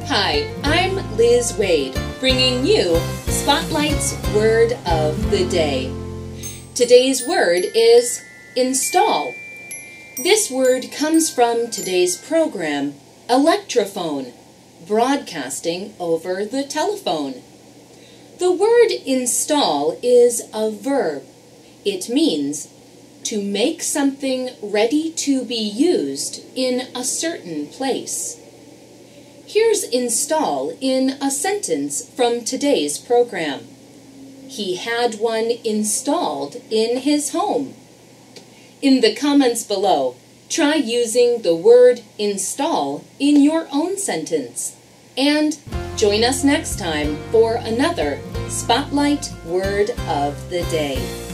Hi, I'm Liz Wade, bringing you Spotlight's Word of the Day. Today's word is install. This word comes from today's program, electrophone, broadcasting over the telephone. The word install is a verb. It means to make something ready to be used in a certain place. Here's install in a sentence from today's program. He had one installed in his home. In the comments below, try using the word install in your own sentence. And join us next time for another Spotlight Word of the Day.